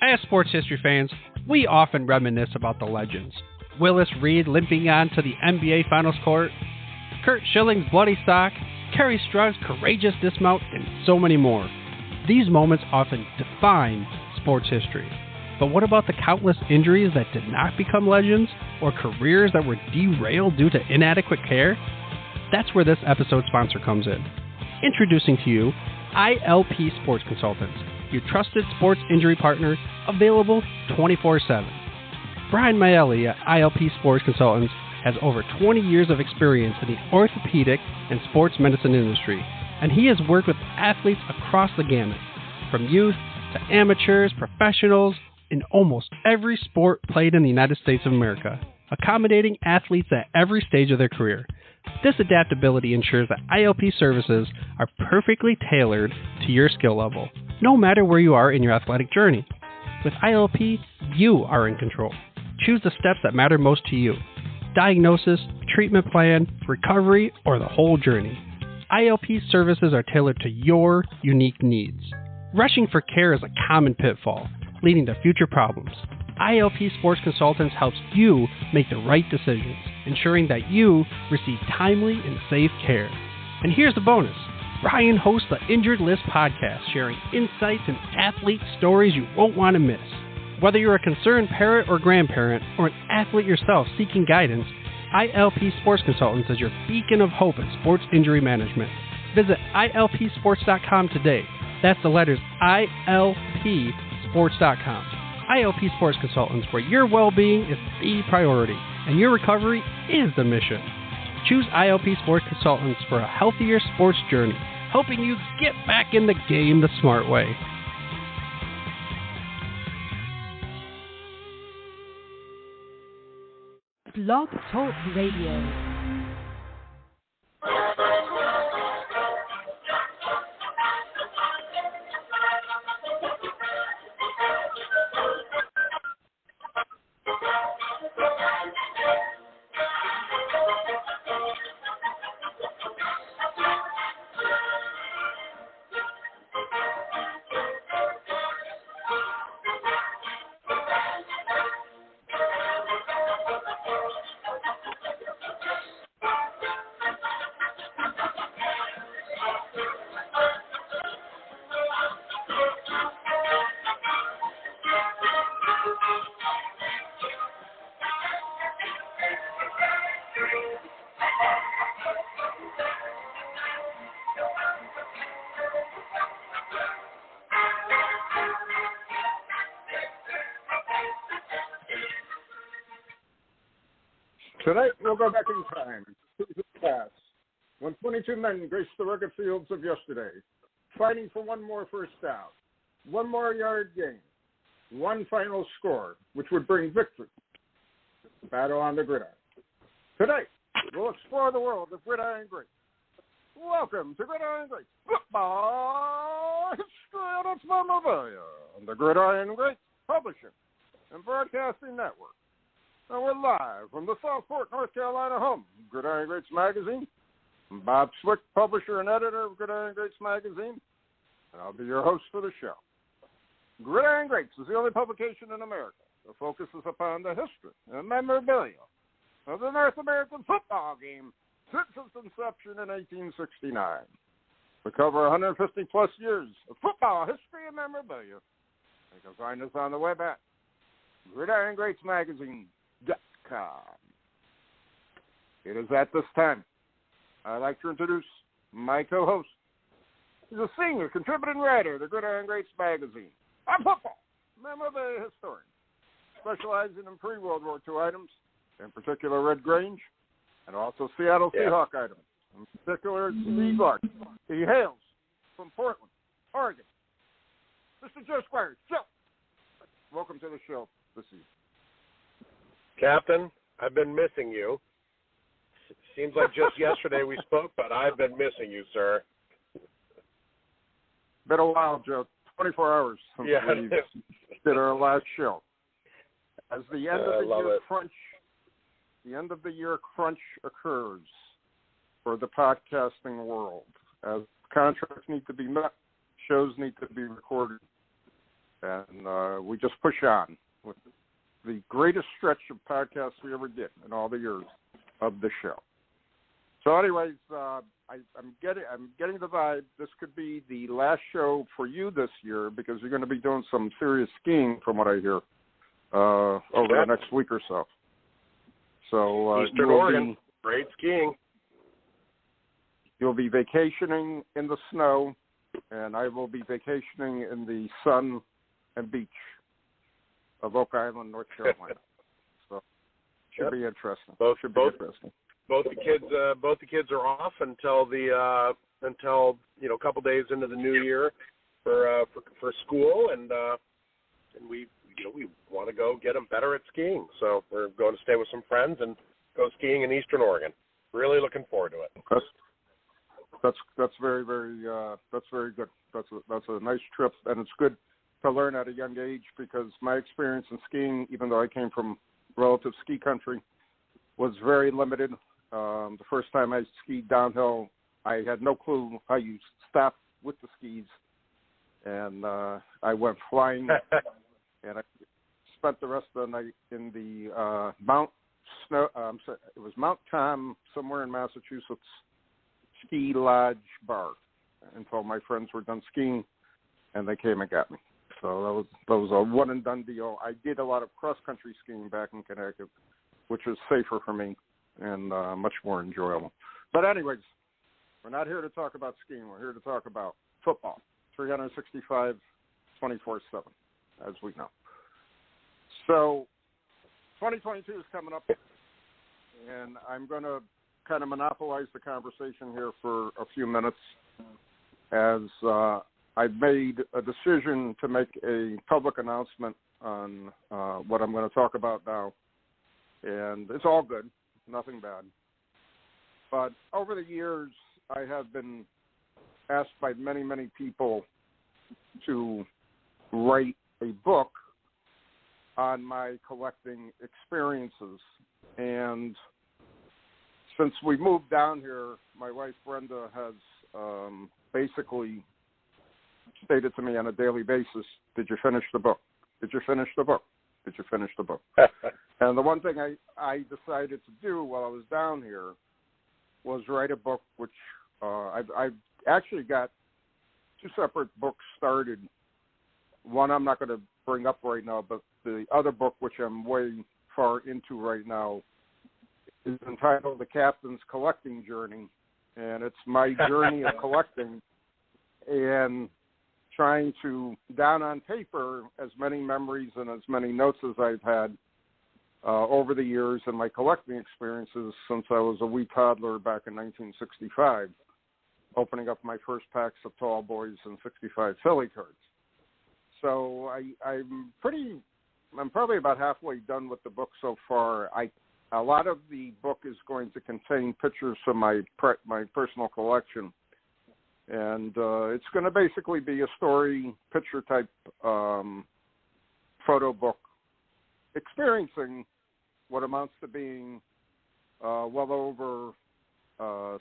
As sports history fans, we often reminisce about the legends. Willis Reed limping on to the NBA Finals court, Curt Schilling's bloody sock, Kerry Strug's courageous dismount, and so many more. These moments often define sports history. But what about the countless injuries that did not become legends, or careers that were derailed due to inadequate care? That's where this episode's sponsor comes in. Introducing to you, ILP Sports Consultants, your trusted sports injury partner, available 24/7. Brian Maelli at ILP Sports Consultants has over 20 years of experience in the orthopedic and sports medicine industry, and he has worked with athletes across the gamut, from youth to amateurs, professionals, in almost every sport played in the United States of America, accommodating athletes at every stage of their career. This adaptability ensures that ILP services are perfectly tailored to your skill level, no matter where you are in your athletic journey. With ILP, you are in control. Choose the steps that matter most to you. Diagnosis, treatment plan, recovery, or the whole journey. ILP services are tailored to your unique needs. Rushing for care is a common pitfall, leading to future problems. ILP Sports Consultants helps you make the right decisions, ensuring that you receive timely and safe care. And here's the bonus. Brian hosts the Injured List podcast, sharing insights and athlete stories you won't want to miss. Whether you're a concerned parent or grandparent, or an athlete yourself seeking guidance, ILP Sports Consultants is your beacon of hope in sports injury management. Visit ilpsports.com today. That's the letters ILPsports.com. ILP Sports Consultants, where your well-being is the priority and your recovery is the mission. Choose ILP Sports Consultants for a healthier sports journey, helping you get back in the game the smart way. Blog Talk Radio. Tonight, we'll go back in time to the past, when 22 men graced the rugged fields of yesterday, fighting for one more first down, one more yard gain, one final score, which would bring victory to the battle on the gridiron. Tonight, we'll explore the world of Gridiron Greats. Welcome to Gridiron Greats Football History and its memorabilia on the Gridiron Greats Publishing and Broadcasting Network. And we're live from the Southport, North Carolina home of Gridiron Greats Magazine. I'm Bob Swick, publisher and editor of Gridiron Greats Magazine, and I'll be your host for the show. Gridiron Greats is the only publication in America that focuses upon the history and memorabilia of the North American football game since its inception in 1869. We cover 150-plus years of football history and memorabilia. You can find us on the web at GridironGreatsMagazine.com. It is at this time I'd like to introduce my co-host. He's a senior contributing writer of the Gridiron Greats Magazine, a football memorabilia historian, specializing in pre-World War II items, in particular Red Grange, and also Seattle Seahawk items, in particular Steve Lark. He hails from Portland, Oregon. Mr. Joe Squires. Joe, welcome to the show this evening. Captain, I've been missing you. Seems like just yesterday we spoke, but I've been missing you, sir. Been a while, Joe. 24 hours since we did our last show. As the end of the year crunch occurs for the podcasting world, as contracts need to be met, shows need to be recorded, And we just push on with the greatest stretch of podcasts we ever did in all the years of the show. So anyways, I'm getting the vibe. This could be the last show for you this year because you're going to be doing some serious skiing from what I hear over the next week or so. So Eastern Oregon, great skiing. You'll be vacationing in the snow, and I will be vacationing in the sun and beach of Oak Island, North Carolina. So should be interesting. Both the kids are off until a couple days into the new year for school, and we want to go get them better at skiing. So we're going to stay with some friends and go skiing in Eastern Oregon. Really looking forward to it. That's very, very that's very good. That's a nice trip, and it's good to learn at a young age because my experience in skiing, even though I came from relative ski country, was very limited. The first time I skied downhill, I had no clue how you stop with the skis, and I went flying, and I spent the rest of the night in the it was Mount Tom, somewhere in Massachusetts, ski lodge bar until my friends were done skiing, and they came and got me. So that was a one and done deal. I did a lot of cross country skiing back in Connecticut, which was safer for me and much more enjoyable. But anyways, we're not here to talk about skiing. We're here to talk about football, 365, 24/7, as we know. So 2022 is coming up, and I'm going to kind of monopolize the conversation here for a few minutes as I've made a decision to make a public announcement on what I'm going to talk about now. And it's all good, nothing bad. But over the years, I have been asked by many, many people to write a book on my collecting experiences. And since we moved down here, my wife Brenda has basically stated to me on a daily basis, "Did you finish the book? Did you finish the book? Did you finish the book?" And the one thing I decided to do while I was down here was write a book, which I've actually got two separate books started. One I'm not going to bring up right now, but the other book, which I'm way far into right now, is entitled The Captain's Collecting Journey, and it's my journey of collecting and trying to, down on paper, as many memories and as many notes as I've had over the years and my collecting experiences since I was a wee toddler back in 1965, opening up my first packs of tall boys and 65 Philly cards. So I'm probably about halfway done with the book so far. A lot of the book is going to contain pictures from my personal collection, and it's going to basically be a story picture type photo book, experiencing what amounts to being well over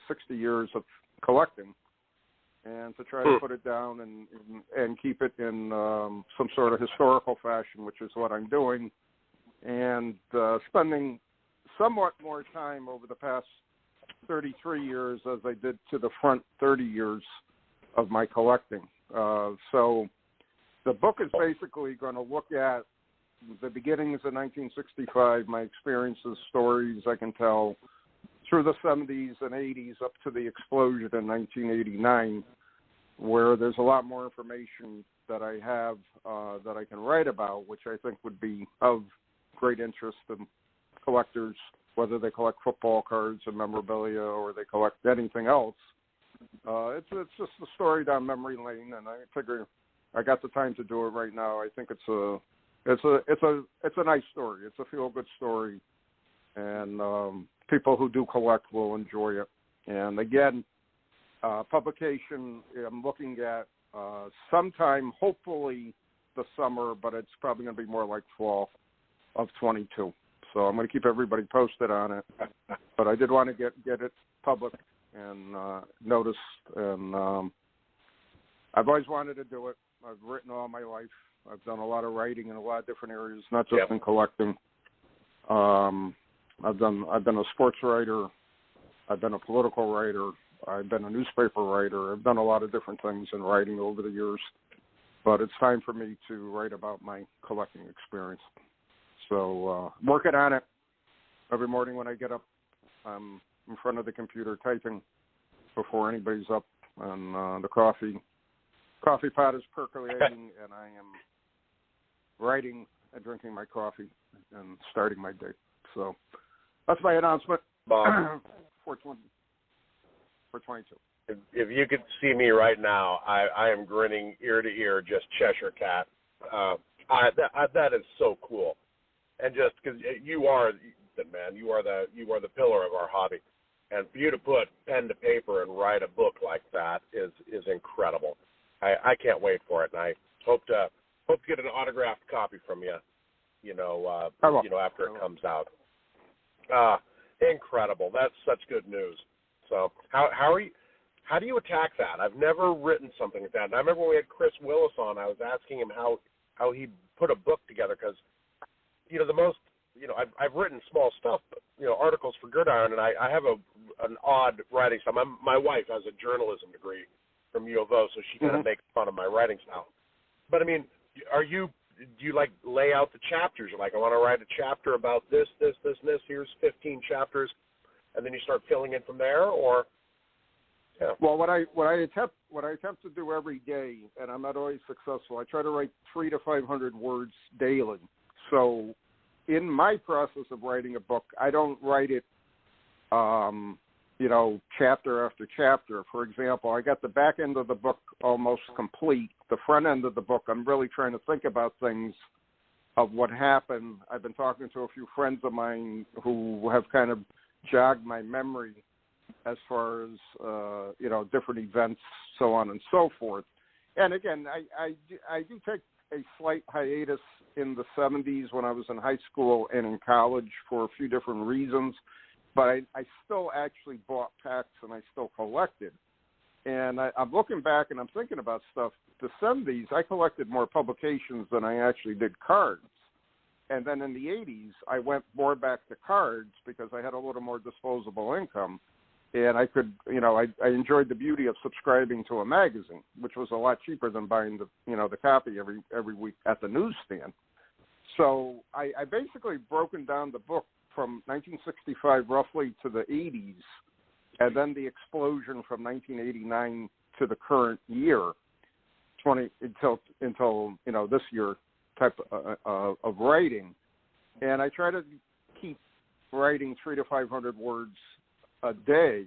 60 years of collecting, and to try to put it down and keep it in some sort of historical fashion, which is what I'm doing, and spending somewhat more time over the past 33 years as I did to the front 30 years of my collecting. So the book is basically going to look at the beginnings of 1965, my experiences, stories I can tell through the 70s and 80s up to the explosion in 1989, where there's a lot more information that I have that I can write about, which I think would be of great interest to collectors, whether they collect football cards or memorabilia or they collect anything else. It's just a story down memory lane, and I figure I got the time to do it right now. I think it's a nice story. It's a feel-good story, and people who do collect will enjoy it. And again, publication I'm looking at sometime, hopefully the summer, but it's probably going to be more like fall of 22. So I'm going to keep everybody posted on it. But I did want to get it public and noticed, and I've always wanted to do it. I've written all my life. I've done a lot of writing in a lot of different areas, not just in collecting. I've been a sports writer. I've been a political writer. I've been a newspaper writer. I've done a lot of different things in writing over the years. But it's time for me to write about my collecting experience. So working on it. Every morning when I get up, I'm in front of the computer typing before anybody's up, and the coffee pot is percolating, and I am writing and drinking my coffee and starting my day. So that's my announcement for 22. If you could see me right now, I am grinning ear to ear, just Cheshire Cat. That is so cool, and just because you are the man, you are the pillar of our hobby, and for you to put pen to paper and write a book like that is incredible. I can't wait for it, and I hope to get an autographed copy from you. After it comes out. Incredible. That's such good news. So how do you attack that? I've never written something like that. And I remember when we had Chris Willis on, I was asking him how he put a book together because, I've written small stuff, articles for Gridiron, and I have an odd writing style. My wife has a journalism degree from U of O, so she kind of makes fun of my writing style. But, I mean, do you like lay out the chapters? You're like, I want to write a chapter about this, this, this, and this. Here's 15 chapters, and then you start filling in from there, or? Yeah. Well, what I attempt to do every day, and I'm not always successful, I try to write 300 to 500 words daily. So in my process of writing a book, I don't write it, chapter after chapter. For example, I got the back end of the book almost complete. The front end of the book, I'm really trying to think about things of what happened. I've been talking to a few friends of mine who have kind of jogged my memory as far as, different events, so on and so forth. And again, I do take a slight hiatus in the 70s when I was in high school and in college for a few different reasons, but I still actually bought packs and I still collected. And I'm looking back and I'm thinking about stuff. The 70s, I collected more publications than I actually did cards. And then in the 80s, I went more back to cards because I had a little more disposable income. And I could, I enjoyed the beauty of subscribing to a magazine, which was a lot cheaper than buying the copy every week at the newsstand. So I basically broken down the book from 1965 roughly to the 80s, and then the explosion from 1989 to the current year, until this year type of writing. And I try to keep writing 300 to 500 words a day.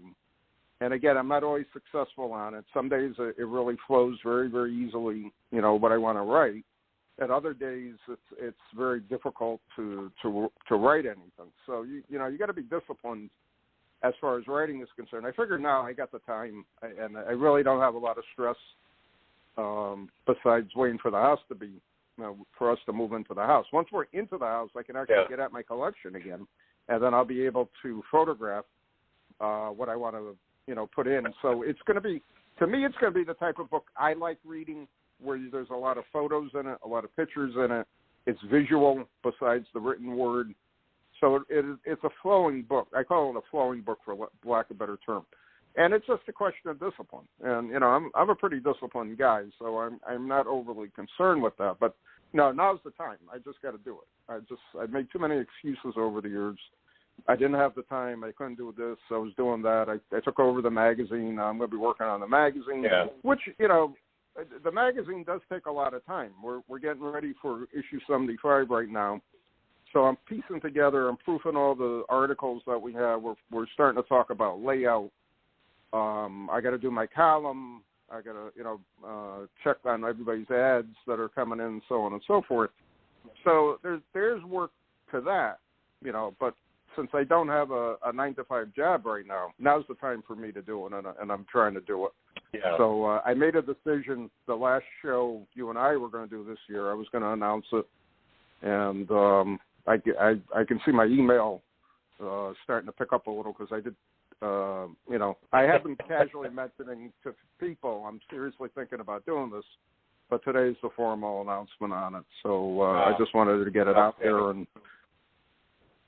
And again, I'm not always successful on it. Some days it really flows very, very easily, what I want to write. At other days, it's very difficult to write anything. So you got to be disciplined as far as writing is concerned. I figure now I got the time, and I really don't have a lot of stress besides waiting for the house to be, for us to move into the house. Once we're into the house, I can actually get at my collection again, and then I'll be able to photograph what I want to, put in. So it's going to be, to me, it's going to be the type of book I like reading, where there's a lot of photos in it, a lot of pictures in it. It's visual besides the written word. So it's a flowing book. I call it a flowing book, for lack of a better term. And it's just a question of discipline. And, I'm a pretty disciplined guy, so I'm not overly concerned with that. But, now's the time. I just got to do it. I made too many excuses over the years. I didn't have the time. I couldn't do this. I was doing that. I took over the magazine. I'm going to be working on the magazine, which, the magazine does take a lot of time. We're getting ready for issue 75 right now. So I'm piecing together, I'm proofing all the articles that we have. We're starting to talk about layout. I got to do my column. I got to, check on everybody's ads that are coming in, and so on and so forth. So there's work to that, but since I don't have a 9-to-5 job right now, now's the time for me to do it, and I'm trying to do it. Yeah. So I made a decision. The last show you and I were going to do this year, I was going to announce it, and I can see my email starting to pick up a little because I did, I have been casually mentioning to people I'm seriously thinking about doing this. but today's the formal announcement on it. So I just wanted to get it out there and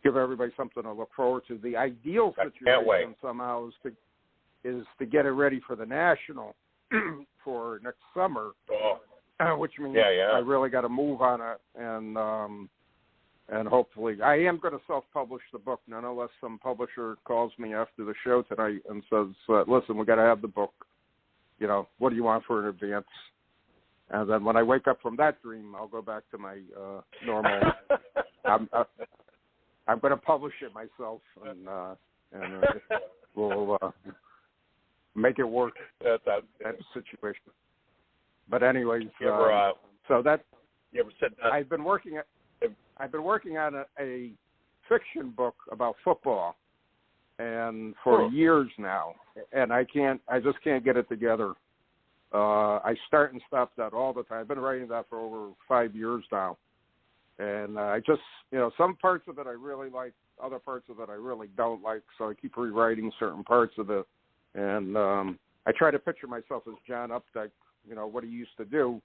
give everybody something to look forward to. The ideal situation somehow is to get it ready for the National for next summer, which means I really got to move on it, and hopefully I am going to self-publish the book, none unless some publisher calls me after the show tonight and says, listen, we got to have the book. You know, what do you want for an advance? And then when I wake up from that dream, I'll go back to my normal. I'm going to publish it myself, and we'll make it work. That situation. But anyways, so that you ever said that? I've been working on a fiction book about football, and for years now, and I just can't get it together. I start and stop that all the time. I've been writing that for over 5 years now, and I just, some parts of it I really like, other parts of it I really don't like, so I keep rewriting certain parts of it, and I try to picture myself as John Updike, what he used to do,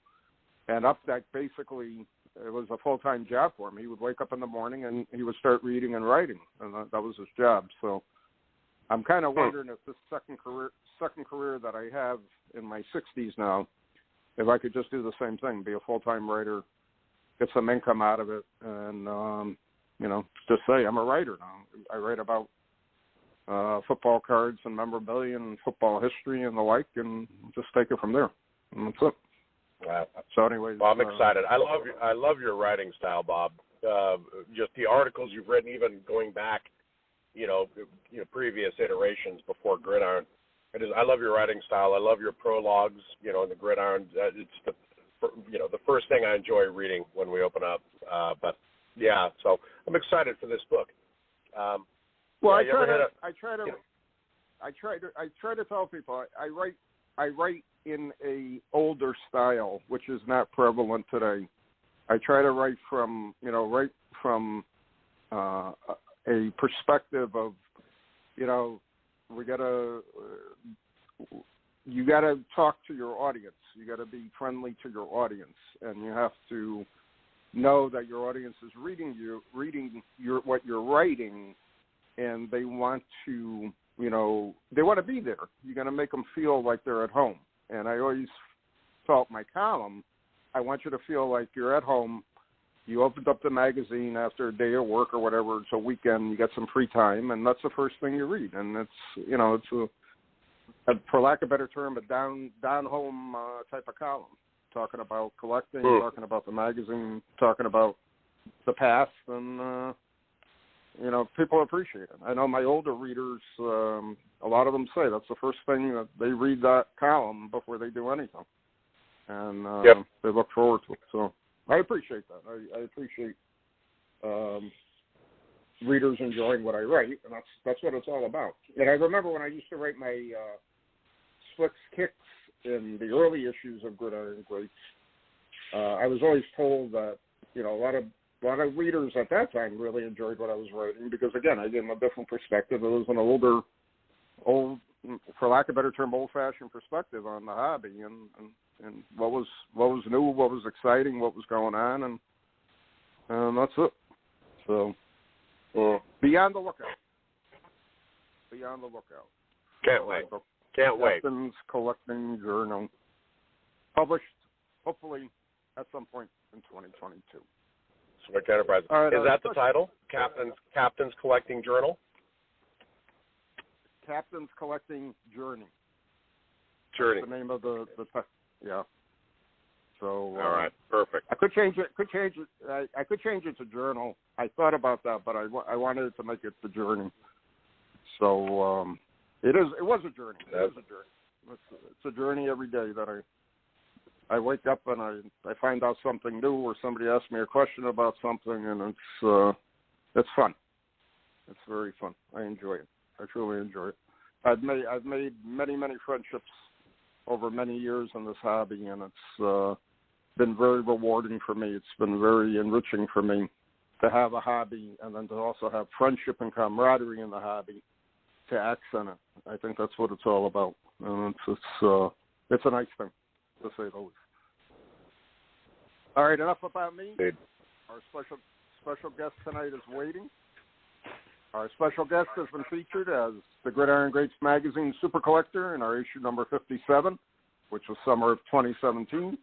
and Updike basically, it was a full-time job for him. He would wake up in the morning and he would start reading and writing, and that was his job. So I'm kind of wondering if this second career that I have in my 60s now, if I could just do the same thing, be a full-time writer, get some income out of it, and just say I'm a writer now. I write about football cards and memorabilia and football history and the like, and just take it from there. And that's it. Wow. So anyways, well, I'm excited. I love your writing style, Bob. Just the articles you've written, even going back, previous iterations before Gridiron. I love your writing style. I love your prologues, in the Gridiron. It's the first thing I enjoy reading when we open up. But yeah, so I'm excited for this book. I try to tell people I write in a older style, which is not prevalent today. I try to write from a perspective of, you gotta talk to your audience. You gotta be friendly to your audience, and you have to know that your audience is reading what you're writing, and they want to, they want to be there. You're gonna make them feel like they're at home. And I always felt my column, I want you to feel like you're at home. You opened up the magazine after a day of work or whatever. It's a weekend. You got some free time, and that's the first thing you read. And it's for lack of a better term, a down home type of column, talking about collecting, talking about the magazine, talking about the past, and people appreciate it. I know my older readers, a lot of them say that's the first thing that they read, that column, before they do anything. And they look forward to it. So I appreciate that. I appreciate readers enjoying what I write, and that's what it's all about. And I remember when I used to write my Swick's Kicks in the early issues of Gridiron Greats, I was always told that, a lot of readers at that time really enjoyed what I was writing because, again, I gave them a different perspective. It was an old, for lack of a better term, old-fashioned perspective on the hobby and what was new, what was exciting, what was going on, and that's it. So be on the lookout. Be on the lookout. Can't wait. Can't wait. Captain's Collecting Journal, published hopefully at some point in 2022. Swick Enterprise. Right, is that the title? Captain's Collecting Journal? Captain's Collecting Journey. Journey. That's the name of the yeah. So all right, perfect. I could change it. I could change it to journal. I thought about that, but I wanted to make it the journey. So it was a journey. It is a journey. It's a journey every day that I wake up and I find out something new, or somebody asks me a question about something, and it's fun. It's very fun. I enjoy it. I truly enjoy it. I've made many friendships over many years in this hobby, and it's been very rewarding for me. It's been very enriching for me to have a hobby and then to also have friendship and camaraderie in the hobby to accent it. I think that's what it's all about, and it's a nice thing, to say the least. All right, enough about me. Dude. Our special guest tonight is waiting. Our special guest has been featured as the Gridiron Greats magazine super collector in our issue number 57, which was summer of 2017.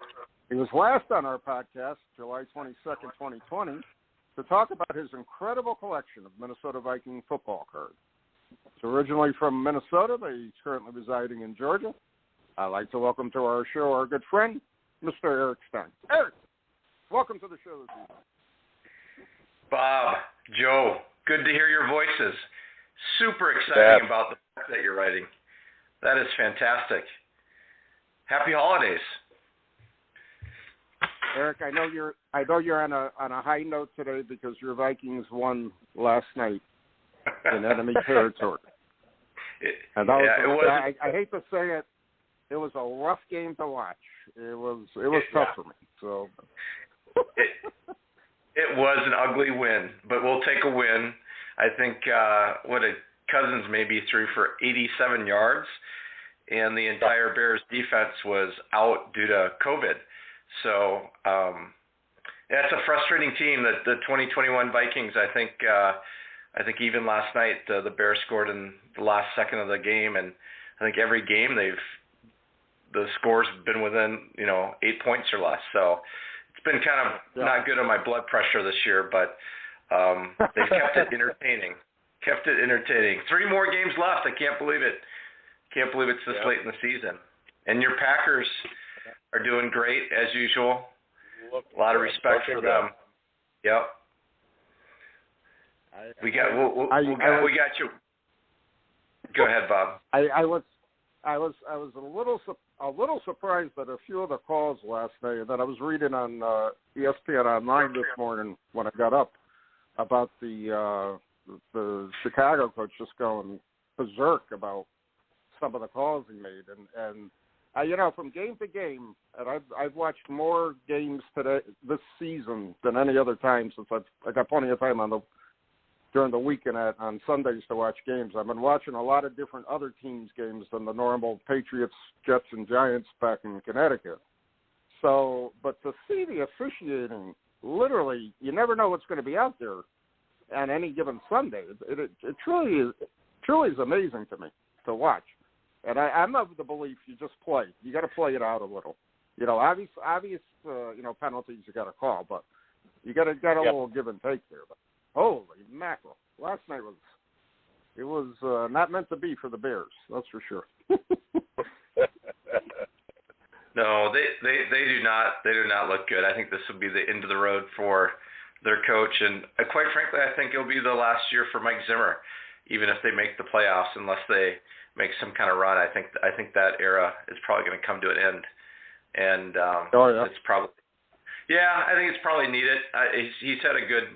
He was last on our podcast, July 22nd, 2020, to talk about his incredible collection of Minnesota Viking football cards. He's originally from Minnesota, but he's currently residing in Georgia. I'd like to welcome to our show our good friend, Mr. Eric Stein. Eric, welcome to the show this evening. Bob, Joe, good to hear your voices. Super exciting about the book that you're writing. That is fantastic. Happy holidays. Eric, I know you're on a high note today because your Vikings won last night in enemy territory. I hate to say it, it was a rough game to watch. It was tough for me. So it was an ugly win, but we'll take a win. I think Cousins maybe threw for 87 yards, and the entire Bears defense was out due to COVID. So it's a frustrating team. That the 2021 Vikings, I think even last night the Bears scored in the last second of the game, and I think every game the scores have been within 8 points or less. So it's been kind of not good on my blood pressure this year, but they've kept it entertaining. 3 more games left. I can't believe it. Can't believe it's this late in the season. And your Packers are doing great as usual. A lot of respect for them. Yep. We got you. Go ahead, Bob. I was a little surprised at a few of the calls last night that I was reading on ESPN Online this morning when I got up about the Chicago coach just going berserk about some of the calls he made, and from game to game, and I've watched more games this season than any other time since I got plenty of time during the weekend on Sundays to watch games. I've been watching a lot of different other teams' games than the normal Patriots, Jets, and Giants back in Connecticut. So, but to see the officiating, literally, you never know what's going to be out there on any given Sunday. It truly is amazing to me to watch. And I'm of the belief you just play. You got to play it out a little. Obvious penalties you got to call, but you got a little give and take there. But holy mackerel! Last night was not meant to be for the Bears. That's for sure. No, they do not look good. I think this will be the end of the road for their coach, and quite frankly, I think it'll be the last year for Mike Zimmer, even if they make the playoffs, unless they make some kind of run. I think that era is probably going to come to an end, and it's probably I think it's probably needed. He's had a good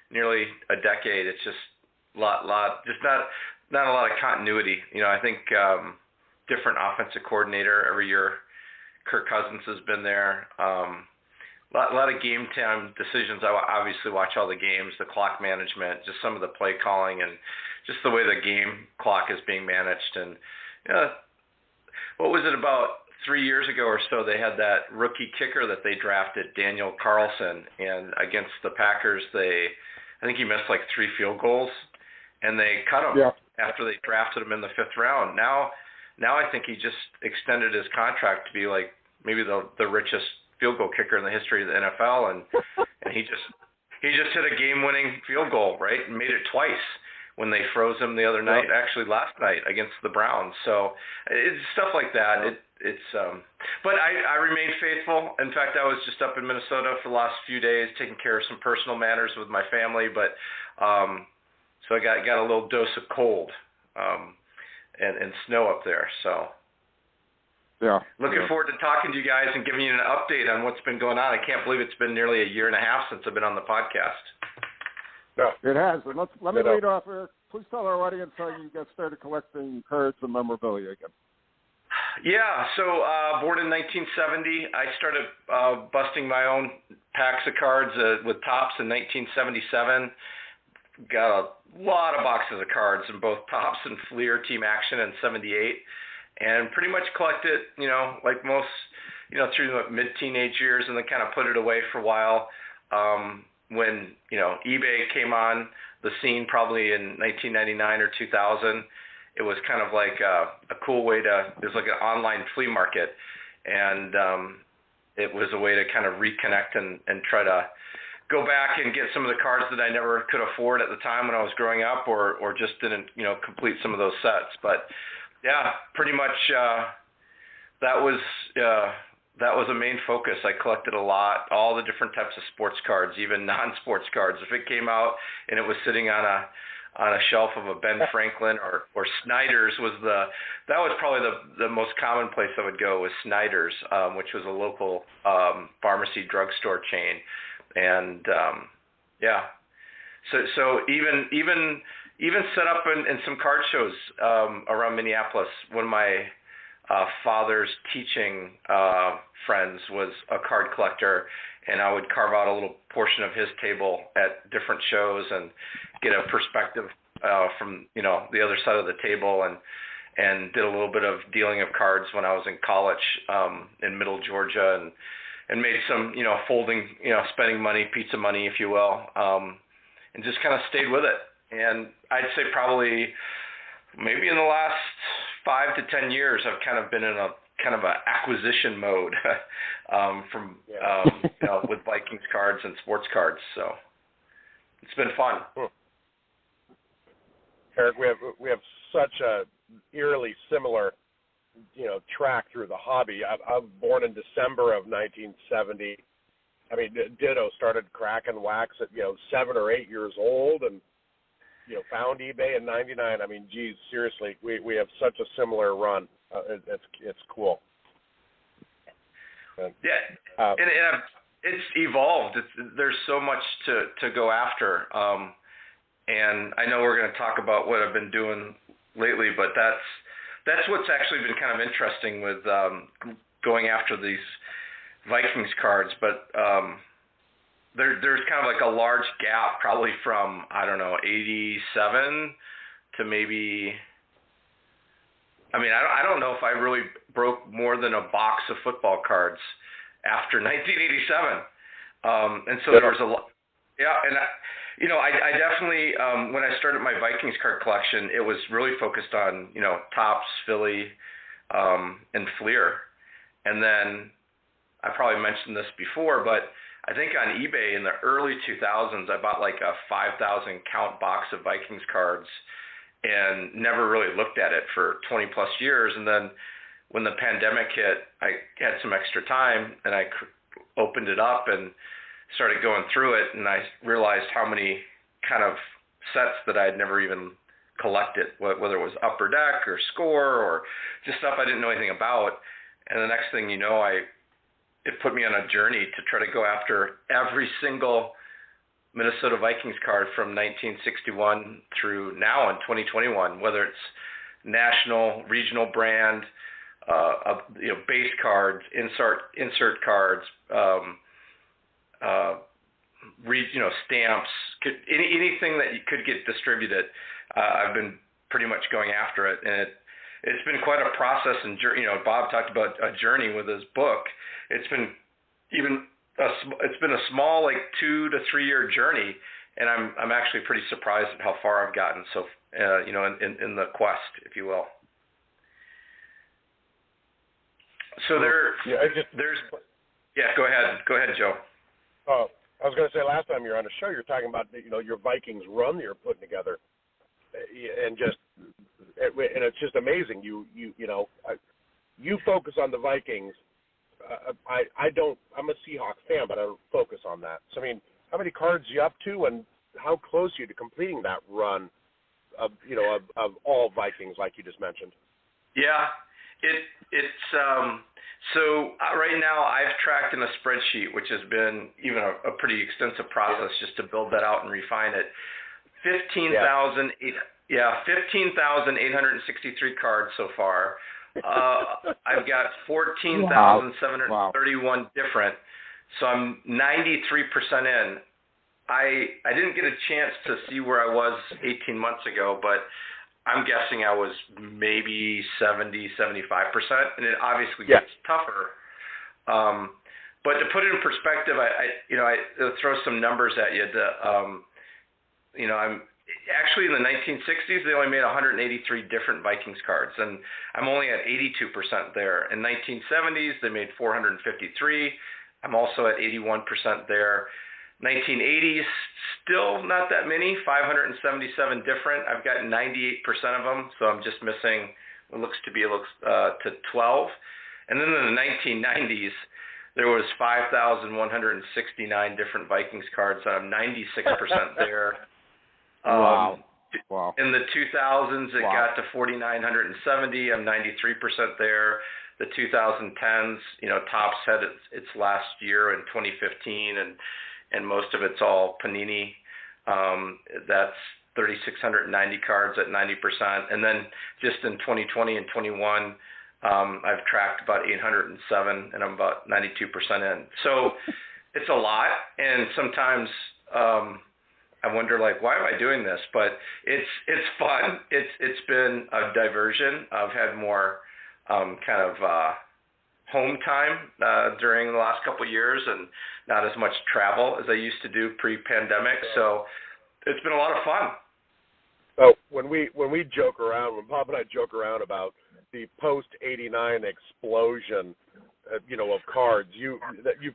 nearly a decade. It's just lot just not a lot of continuity. I think different offensive coordinator every year. Kirk Cousins has been there. A lot of game time decisions. I obviously watch all the games, the clock management, just some of the play calling, and just the way the game clock is being managed. And what was it, about 3 years ago or so, they had that rookie kicker that they drafted, Daniel Carlson, and against the Packers, I think he missed like 3 field goals, and they cut him after they drafted him in the 5th round. Now I think he just extended his contract to be like maybe the richest field goal kicker in the history of the NFL, and he just hit a game-winning field goal, right, and made it twice when they froze him the other night, actually last night against the Browns. So it's stuff like that. But I remain faithful. In fact, I was just up in Minnesota for the last few days taking care of some personal matters with my family, but so I got a little dose of cold and snow up there. So looking forward to talking to you guys and giving you an update on what's been going on. I can't believe it's been nearly a year and a half since I've been on the podcast. No. It has. And let me lead off, Eric. Please tell our audience how you got started collecting cards and memorabilia again. Yeah, so born in 1970, I started busting my own packs of cards with Topps in 1977. Got a lot of boxes of cards in both Topps and Fleer Team Action in 78, and pretty much collected, like most through the mid-teenage years, and then kind of put it away for a while. When eBay came on the scene, probably in 1999 or 2000, it was kind of like a cool way it was like an online flea market, and it was a way to kind of reconnect and try to go back and get some of the cards that I never could afford at the time when I was growing up, or just didn't complete some of those sets. But yeah, pretty much that was a main focus. I collected a lot, all the different types of sports cards, even non-sports cards. If it came out and it was sitting on a shelf of a Ben Franklin or Snyder's that was probably the most common place I would go, was Snyder's, which was a local pharmacy drugstore chain. And so even set up in some card shows around Minneapolis. One of my father's teaching friends was a card collector, and I would carve out a little portion of his table at different shows and get a perspective from the other side of the table, and did a little bit of dealing of cards when I was in college in Middle Georgia, and made some folding, spending money, pizza money, if you will, and just kind of stayed with it. And I'd say probably maybe in the last 5 to 10 years, I've kind of been in a kind of a acquisition mode with Vikings cards and sports cards. So it's been fun. Eric, we have such a eerily similar track through the hobby. I was born in December of 1970. I mean, ditto, started cracking wax at 7 or 8 years old, and found eBay in '99. I mean, geez, seriously, we have such a similar run. It's cool. And it's evolved. There's so much to go after, and I know we're going to talk about what I've been doing lately, but that's what's actually been kind of interesting with going after these Vikings cards. But there's kind of like a large gap, probably from, I don't know, 87 to maybe, I don't know if I really broke more than a box of football cards after 1987. And so there was a lot. Yeah, and I definitely, when I started my Vikings card collection, it was really focused on, Topps, Philly, and Fleer. And then I probably mentioned this before, but I think on eBay in the early 2000s, I bought like a 5,000 count box of Vikings cards and never really looked at it for 20 plus years. And then when the pandemic hit, I had some extra time, and I opened it up and started going through it, and I realized how many kind of sets that I had never even collected, whether it was Upper Deck or Score or just stuff I didn't know anything about. And the next thing you know, it put me on a journey to try to go after every single Minnesota Vikings card from 1961 through now in 2021, whether it's national, regional brand, base cards, insert cards, stamps, anything that you could get distributed. I've been pretty much going after it, and it's been quite a process. And Bob talked about a journey with his book. It's been a small, like 2 to 3 year journey, and I'm actually pretty surprised at how far I've gotten. So in the quest, if you will. So go ahead, Joe. Oh, I was going to say, last time you were on the show, you were talking about your Vikings run that you're putting together, and it's just amazing. You focus on the Vikings. I'm a Seahawks fan, but I don't focus on that. So how many cards are you up to, and how close are you to completing that run of all Vikings, like you just mentioned? Yeah, so right now I've tracked in a spreadsheet, which has been even a pretty extensive process just to build that out and refine it. 15,863 cards so far. I've got 14,731 different, so I'm 93% in. I didn't get a chance to see where I was 18 months ago, but I'm guessing I was maybe 70, 75%, and it obviously gets tougher But to put it in perspective, I'll throw some numbers at you. I'm actually in the 1960s, they only made 183 different Vikings cards, and I'm only at 82% there. In 1970s, they made 453. I'm also at 81% there. 1980s, still not that many, 577 different. I've got 98% of them, so I'm just missing what looks to 12. And then in the 1990s, there was 5,169 different Vikings cards, so I'm 96% there. Wow. In the 2000s, it got to 4,970. I'm 93% there. The 2010s, Topps had its last year in 2015, and most of it's all Panini. That's 3,690 cards at 90%. And then just in 2020 and 21, I've tracked about 807, and I'm about 92% in. So it's a lot, and sometimes I wonder, why am I doing this? But it's fun. It's been a diversion. I've had more home time during the last couple of years, and not as much travel as I used to do pre-pandemic. So it's been a lot of fun. So when Bob and I joke around about the post-'89 explosion, of cards, you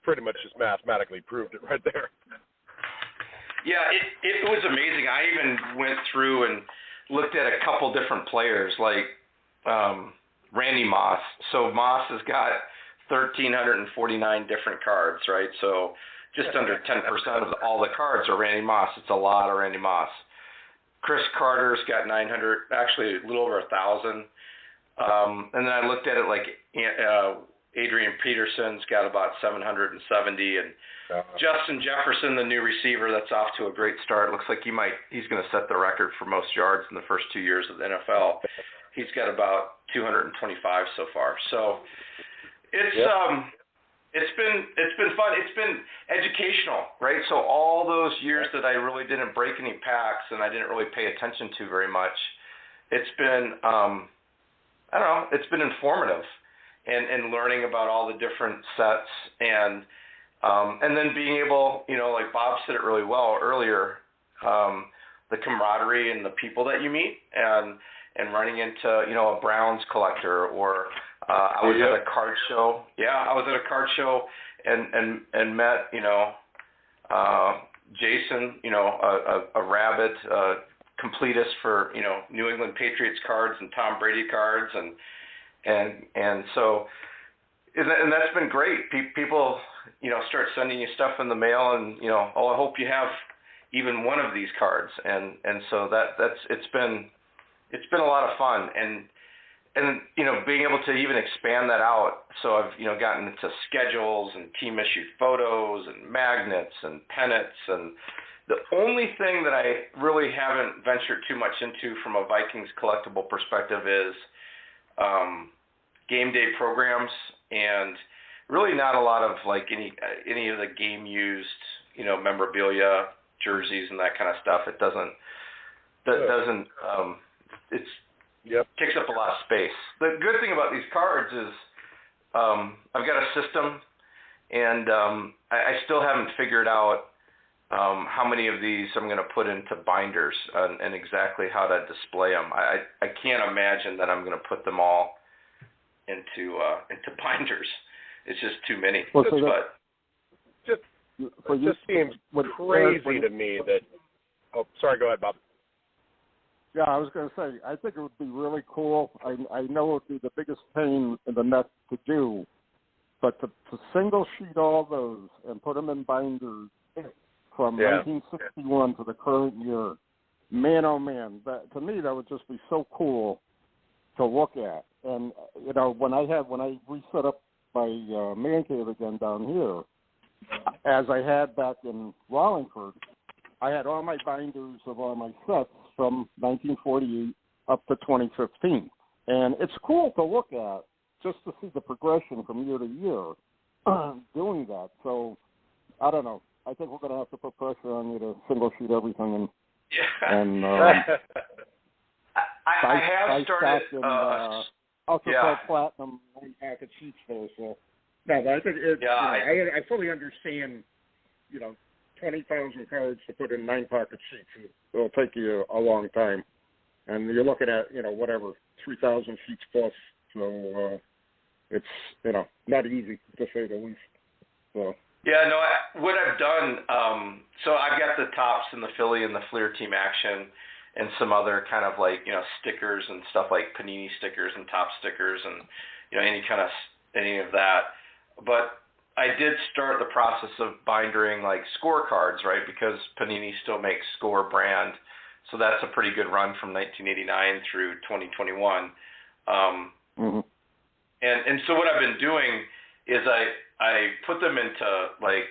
pretty much just mathematically proved it right there. Yeah, it was amazing. I even went through and looked at a couple different players, like Randy Moss. So Moss has got 1,349 different cards, right? So just under 10% of all the cards are Randy Moss. It's a lot of Randy Moss. Chris Carter's got 900, actually a little over 1,000. And then I looked at it like Adrian Peterson's got about 770, and Justin Jefferson, the new receiver, that's off to a great start. Looks like he's going to set the record for most yards in the first 2 years of the NFL. He's got about 225 so far. So it's been fun. It's been educational, right? So all those years that I really didn't break any packs and I didn't really pay attention to very much, it's been it's been informative. And learning about all the different sets, and then being able, like Bob said it really well earlier, the camaraderie and the people that you meet, and running into, a Browns collector, or I was at a card show. Yeah, I was at a card show and met, Jason, a rabid completist for, New England Patriots cards and Tom Brady cards, and so, and that's been great. People, start sending you stuff in the mail, and I hope you have even one of these cards, and so it's been a lot of fun, and being able to even expand that out. So I've gotten into schedules and team issued photos and magnets and pennants, and the only thing that I really haven't ventured too much into from a Vikings collectible perspective is game day programs, and really not a lot of any of the game used, memorabilia, jerseys, and that kind of stuff. It doesn't takes up a lot of space. The good thing about these cards is I've got a system, and I still haven't figured out how many of these I'm going to put into binders and exactly how to display them. I can't imagine that I'm going to put them all into binders. It's just too many. Well, so it just seems crazy to me that. Oh, sorry. Go ahead, Bob. Yeah, I was going to say, I think it would be really cool. I know it would be the biggest pain in the neck to do, but to single sheet all those and put them in binders from 1961 to the current year, man, oh man, to me that would just be so cool to look at. And when I reset up my man cave again down here, as I had back in Wallingford, I had all my binders of all my sets from 1948 up to 2015. And it's cool to look at just to see the progression from year to year doing that. So, I don't know. I think we're going to have to put pressure on you to single shoot everything. And I have started... Ultra platinum packet sheets there, so... No, but I think it's, Yeah, I fully understand, 20,000 cards to put in 9-pocket sheets. It'll take you a long time. And you're looking at, whatever, 3,000 sheets plus. So it's, not easy, to say the least. So. Yeah, no, what I've done, so I've got the Topps and the Philly and the Fleer Team Action and some other kind of like, stickers and stuff like Panini stickers and Topps stickers and, any of that. But I did start the process of bindering like scorecards, right? Because Panini still makes Score brand. So that's a pretty good run from 1989 through 2021. And so what I've been doing is I put them into like,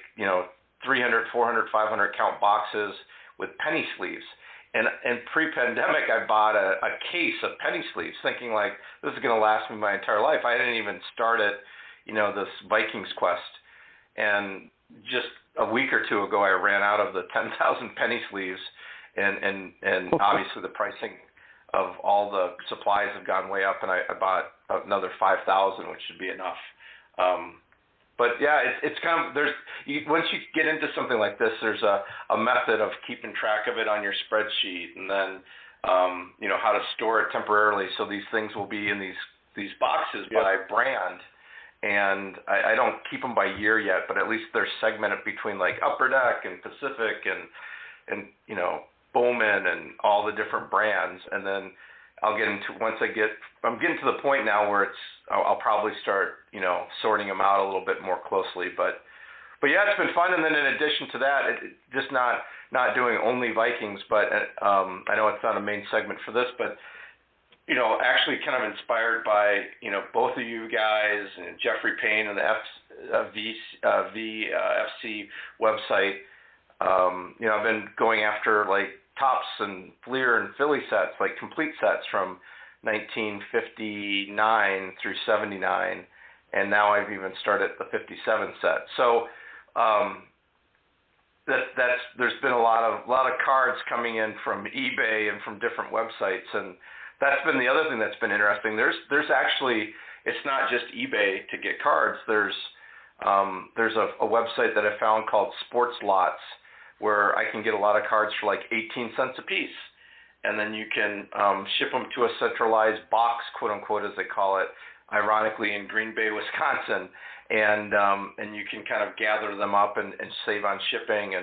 300, 400, 500 count boxes with penny sleeves. And pre-pandemic, I bought a case of penny sleeves thinking like, this is going to last me my entire life. I didn't even start it, this Vikings quest. And just a week or two ago, I ran out of the 10,000 penny sleeves. And obviously the pricing of all the supplies have gone way up, and I bought another 5,000, which should be enough. But yeah, it's kind of, once you get into something like this, there's a method of keeping track of it on your spreadsheet, and then how to store it temporarily. So these things will be in these boxes by brand, and I don't keep them by year yet, but at least they're segmented between like Upper Deck and Pacific and Bowman and all the different brands, and then I'm getting to the point now where I'll probably start, sorting them out a little bit more closely, but yeah, it's been fun. And then in addition to that, just not doing only Vikings, but I know it's not a main segment for this, but actually kind of inspired by both of you guys and Jeffrey Payne and the VFC website. I've been going after like Topps and Fleer and Philly sets, like complete sets from 1959 through 79, and now I've even started the 57 set. So there's been a lot of cards coming in from eBay and from different websites, and that's been the other thing that's been interesting. There's actually, it's not just eBay to get cards. There's a website that I found called Sports Lots, where I can get a lot of cards for like 18 cents a piece. And then you can ship them to a centralized box, quote unquote, as they call it, ironically in Green Bay, Wisconsin. And you can kind of gather them up and save on shipping.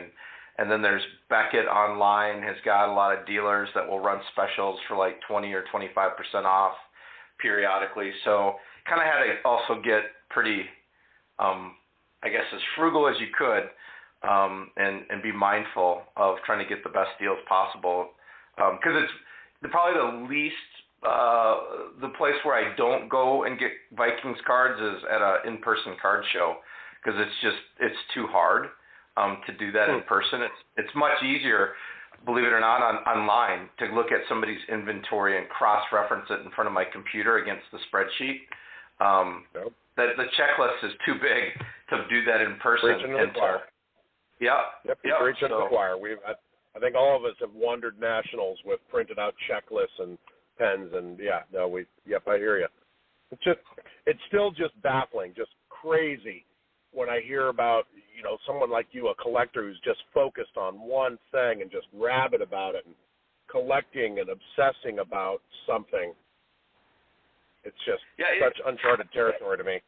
And then there's Beckett Online has got a lot of dealers that will run specials for like 20 or 25% off periodically. So kind of had to also get pretty, I guess, as frugal as you could. And be mindful of trying to get the best deals possible, because it's probably the least the place where I don't go and get Vikings cards is at an in-person card show, because it's too hard to do that in person. It's much easier, believe it or not, online to look at somebody's inventory and cross-reference it in front of my computer against the spreadsheet. The checklist is too big to do that in person. Yep. Preaching to the choir. I think all of us have wandered nationals with printed out checklists and pens, and I hear you. It's still just baffling, just crazy when I hear about someone like you, a collector who's just focused on one thing and just rabid about it and collecting and obsessing about something. It's just such uncharted territory to me.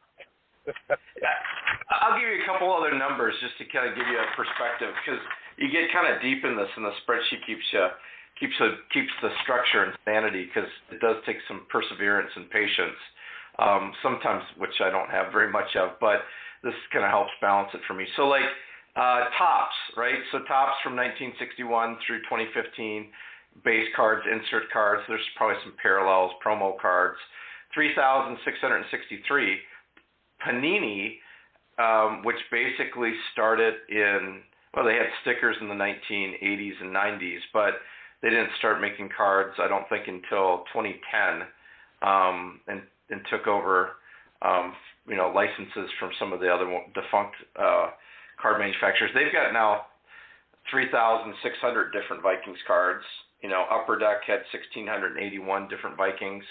I'll give you a couple other numbers just to kind of give you a perspective, because you get kind of deep in this, and the spreadsheet keeps the structure and sanity, because it does take some perseverance and patience, sometimes, which I don't have very much of, but this kind of helps balance it for me. So like Topps, right? So Topps from 1961 through 2015, base cards, insert cards. There's probably some parallels, promo cards, 3,663. Panini, which basically started they had stickers in the 1980s and 90s, but they didn't start making cards, I don't think, until 2010, and took over, licenses from some of the other defunct card manufacturers. They've got now 3,600 different Vikings cards. Upper Deck had 1,681 different Vikings.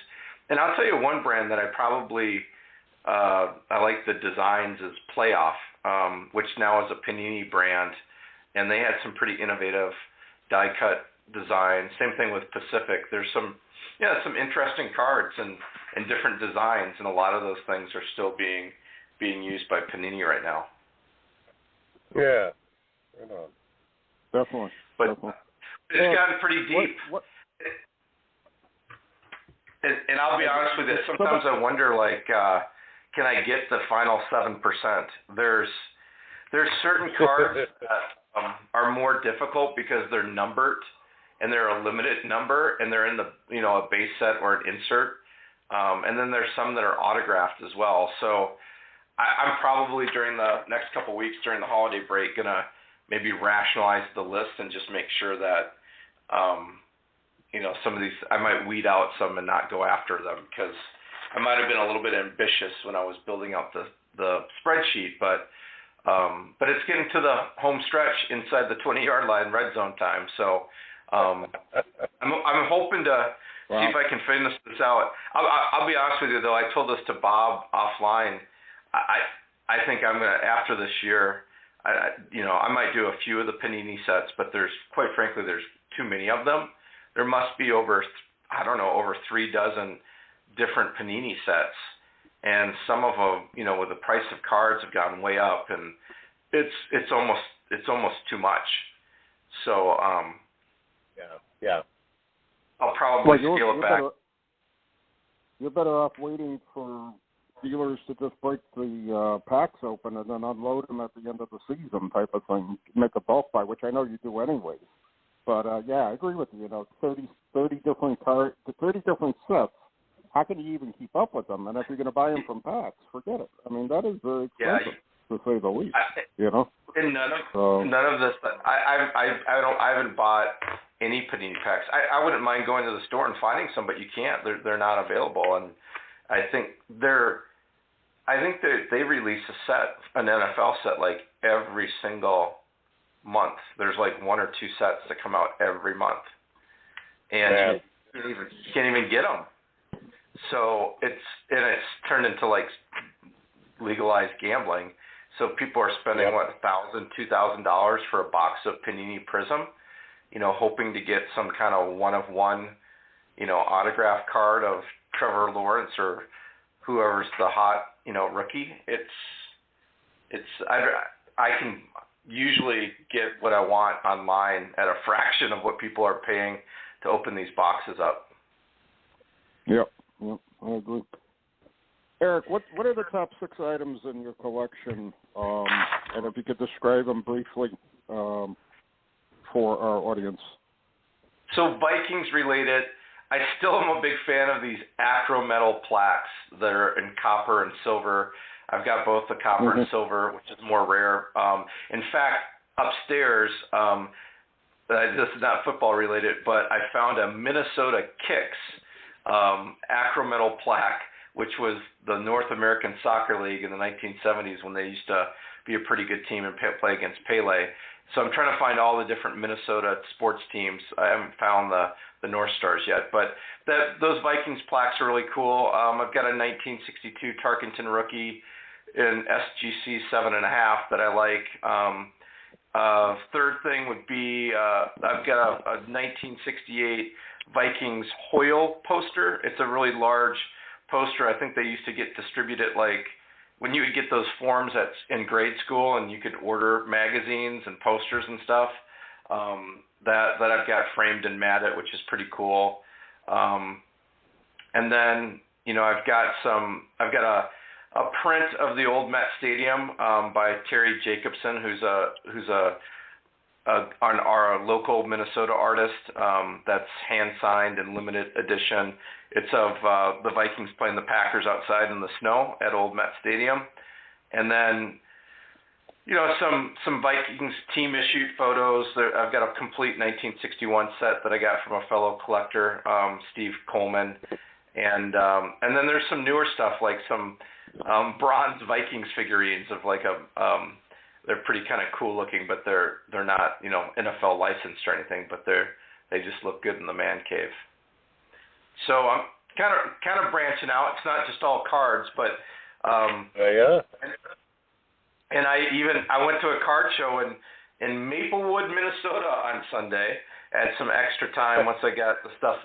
And I'll tell you one brand that I probably I like the designs is Playoff, which now is a Panini brand, and they had some pretty innovative die cut designs. Same thing with Pacific. There's some interesting cards and different designs, and a lot of those things are still being used by Panini right now. Yeah. Right on. Definitely. But it's gotten pretty deep. And I'll be honest with you, sometimes I wonder, like, can I get the final 7%? There's certain cards that are more difficult because they're numbered and they're a limited number and they're in the a base set or an insert. And then there's some that are autographed as well. So I'm probably during the next couple of weeks during the holiday break gonna maybe rationalize the list and just make sure that some of these I might weed out some and not go after them, because I might have been a little bit ambitious when I was building out the spreadsheet, but it's getting to the home stretch inside the 20-yard line, red zone time. So I'm hoping to see if I can finish this out. I'll be honest with you though. I told this to Bob offline. I think I'm gonna, after this year, I might do a few of the Panini sets, but quite frankly there's too many of them. There must be over 3 dozen different Panini sets, and some of them, with the price of cards have gone way up, and it's almost too much. So yeah. I'll probably scale it back. You're better off waiting for dealers to just break the packs open and then unload them at the end of the season, type of thing. Make a bulk buy, which I know you do anyway. But I agree with you. 30 different cards, 30 different sets. How can you even keep up with them? And if you're going to buy them from packs, forget it. I mean, that is very expensive, to say the least. And none of this. I haven't bought any Panini packs. I wouldn't mind going to the store and finding some, but you can't. They're not available. And I think they release an NFL set like every single month. There's like 1 or 2 sets that come out every month, and you can't even get them. So it's turned into like legalized gambling. So people are spending $1,000, $2,000 for a box of Panini Prism, hoping to get some kind of one-of-one, autograph card of Trevor Lawrence or whoever's the hot, rookie. I can usually get what I want online at a fraction of what people are paying to open these boxes up. Yep, I agree. Eric, what are the top 6 items in your collection, and if you could describe them briefly for our audience? So Vikings related, I still am a big fan of these acro metal plaques that are in copper and silver. I've got both the copper and silver, which is more rare. In fact, upstairs, this is not football related, but I found a Minnesota Kicks acro metal plaque, which was the North American Soccer League in the 1970s when they used to be a pretty good team and play against Pele. So I'm trying to find all the different Minnesota sports teams. I haven't found the North Stars yet, but those Vikings plaques are really cool. I've got a 1962 Tarkenton rookie in SGC 7.5 that I like. Third thing would be I've got a 1968 Vikings Hoyle poster. It's a really large poster. I think they used to get distributed like when you would get those forms in grade school and you could order magazines and posters and stuff. That I've got framed and matted, which is pretty cool. And then I've got a print of the old Met Stadium by Terry Jacobson, who's our local Minnesota artist. That's hand signed and limited edition. It's of the Vikings playing the Packers outside in the snow at old Met Stadium, and then some Vikings team issued photos. I've got a complete 1961 set that I got from a fellow collector, Steve Coleman, and then there's some newer stuff like some bronze Vikings figurines of like they're pretty kind of cool looking, but they're not NFL licensed or anything, but they just look good in the man cave. So I'm kind of branching out. It's not just all cards, but Yeah. And I went to a card show in Maplewood, Minnesota on Sunday. I had some extra time once I got the stuff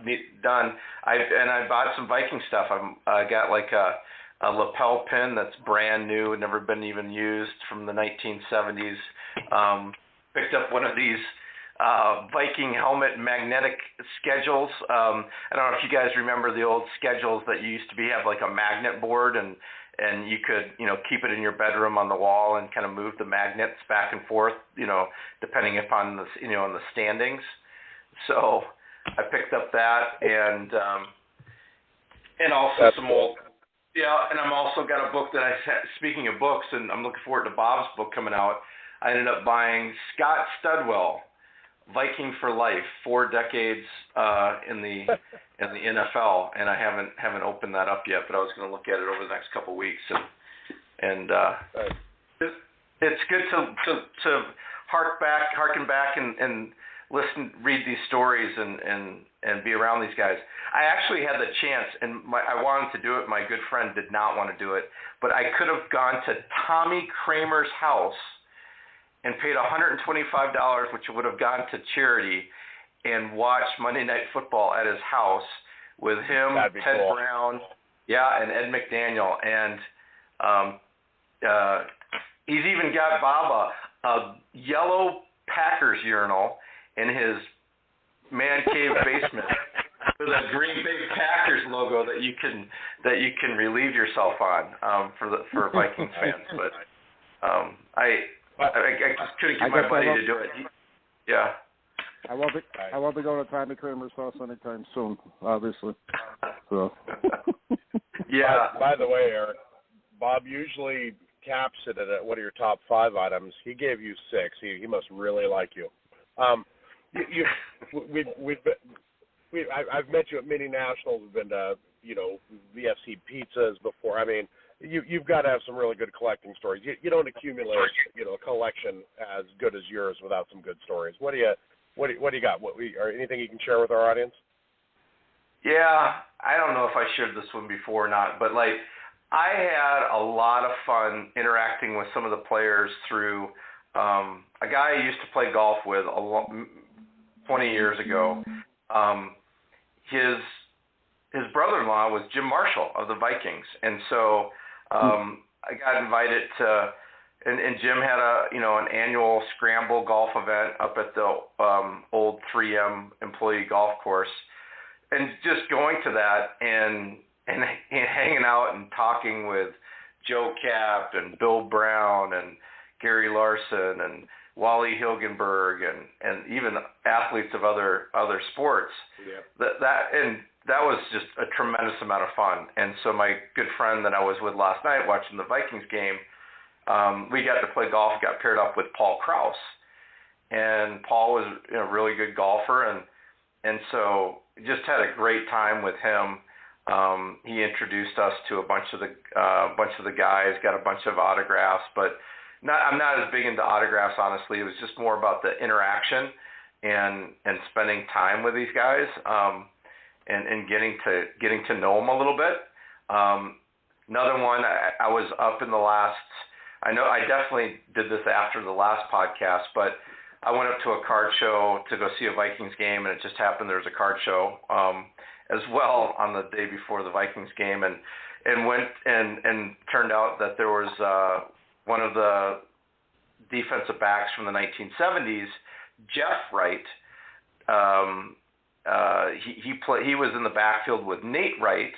done. I bought some Viking stuff. I got like a lapel pin that's brand new, never been even used, from the 1970s. Picked up one of these Viking helmet magnetic schedules. I don't know if you guys remember the old schedules that used to have like a magnet board, and you could, keep it in your bedroom on the wall and kind of move the magnets back and forth, depending upon the, on the standings. So I picked up that and also some old, and I'm also got a book that speaking of books, and I'm looking forward to Bob's book coming out. I ended up buying Scott Studwell, Viking for Life, 4 decades in the NFL, and I haven't opened that up yet, but I was going to look at it over the next couple of weeks, and it's good to harken back and read these stories and be around these guys. I actually had the chance, and I wanted to do it. My good friend did not want to do it, but I could have gone to Tommy Kramer's house and paid $125, which would have gone to charity, and watched Monday Night Football at his house with him, Ted cool. Brown, and Ed McDaniel. And he's even got Bob a yellow Packers urinal in his man cave basement with a Green Bay Packers logo that you can relieve yourself on for Vikings fans. But I just couldn't get my buddy to do it. I won't be going to Tommy Kramer's house anytime soon, obviously. So. Yeah. By the way, Eric, Bob usually caps it at one of your top 5 items. He gave you 6. He must really like you. I've met you at many nationals. We've been to VFC pizzas before. I mean, you've got to have some really good collecting stories. You don't accumulate a collection as good as yours without some good stories. What do you got? Or anything you can share with our audience? Yeah, I don't know if I shared this one before or not, but I had a lot of fun interacting with some of the players through a guy I used to play golf with 20 years ago. His brother-in-law was Jim Marshall of the Vikings, and so I got invited to, and Jim had an annual scramble golf event up at the old 3M employee golf course, and just going to that and hanging out and talking with Joe Cap and Bill Brown and Gary Larson and Wally Hilgenberg and even athletes of other sports. Yeah. That was just a tremendous amount of fun. And so my good friend that I was with last night watching the Vikings game, we got to play golf, got paired up with Paul Krause. And Paul was a really good golfer, and so just had a great time with him. He introduced us to a bunch of the guys, got a bunch of autographs, but I'm not as big into autographs, honestly. It was just more about the interaction and spending time with these guys. And getting to know them a little bit. Another one, I was up in the last, I know I definitely did this after the last podcast, but I went up to a card show to go see a Vikings game, and it just happened there was a card show as well on the day before the Vikings game, and went and turned out that there was one of the defensive backs from the 1970s, Jeff Wright. He was in the backfield with Nate Wright,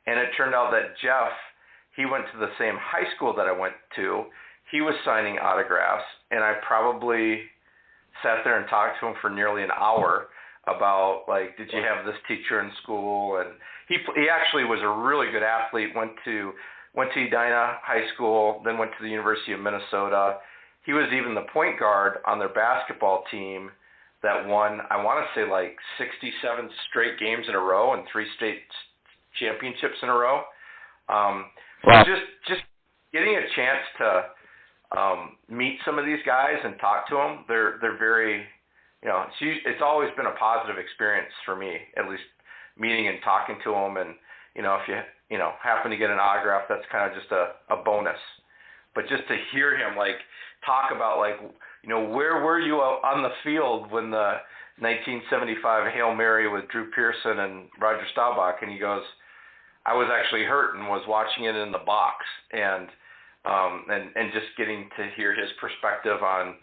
and it turned out that Jeff, he went to the same high school that I went to. He was signing autographs, and I probably sat there and talked to him for nearly an hour about, did you have this teacher in school? And he actually was a really good athlete, went to Edina High School, then went to the University of Minnesota. He was even the point guard on their basketball team that won, I want to say 67 straight games in a row and 3 state championships in a row. Wow. So just getting a chance to meet some of these guys and talk to them, they're very, it's always been a positive experience for me, at least meeting and talking to them. And, if happen to get an autograph, that's kind of just a bonus. But just to hear him talk about where were you on the field when the 1975 Hail Mary with Drew Pearson and Roger Staubach, and he goes, I was actually hurt and was watching it in the box, and just getting to hear his perspective on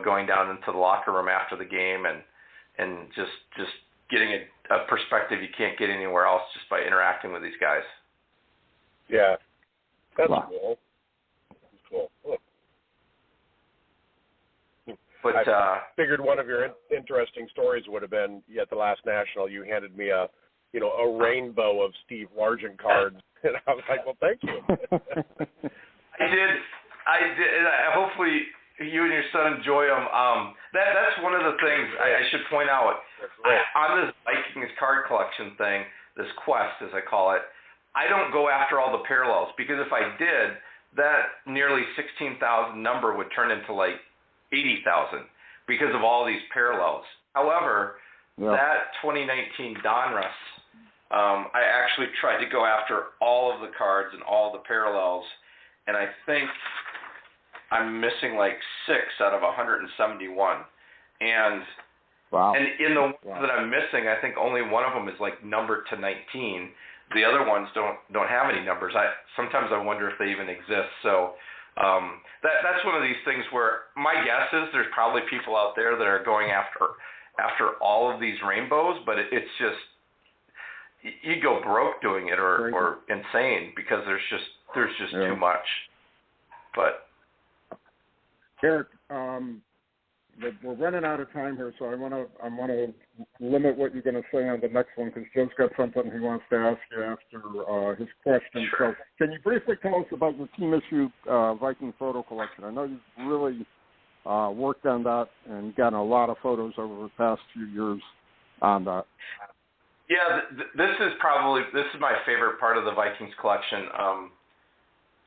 going down into the locker room after the game and just getting a perspective you can't get anywhere else just by interacting with these guys. Yeah, that's cool. Cool. But I figured one of your interesting stories would have been at the last National. You handed me a rainbow of Steve Largent cards, and I was like, "Well, thank you." I did. Hopefully, you and your son enjoy them. That's one of the things I should point out. On this Vikings card collection thing, this quest, as I call it, I don't go after all the parallels, because if I did, that nearly 16,000 number would turn into 80,000 because of all these parallels. However, that 2019 Donruss, I actually tried to go after all of the cards and all the parallels, and I think I'm missing 6 out of 171. And and in the ones that I'm missing, I think only one of them is numbered to 19. The other ones don't have any numbers. Sometimes I wonder if they even exist. So that's one of these things where my guess is there's probably people out there that are going after all of these rainbows, but it's just you go broke doing it or insane, because there's just too much. But Eric, we're running out of time here, so I want to limit what you're going to say on the next one, because Joe's got something he wants to ask you after his question. Sure. So can you briefly tell us about your team issue Viking photo collection? I know you've really worked on that and gotten a lot of photos over the past few years on that. Yeah, this is my favorite part of the Vikings collection.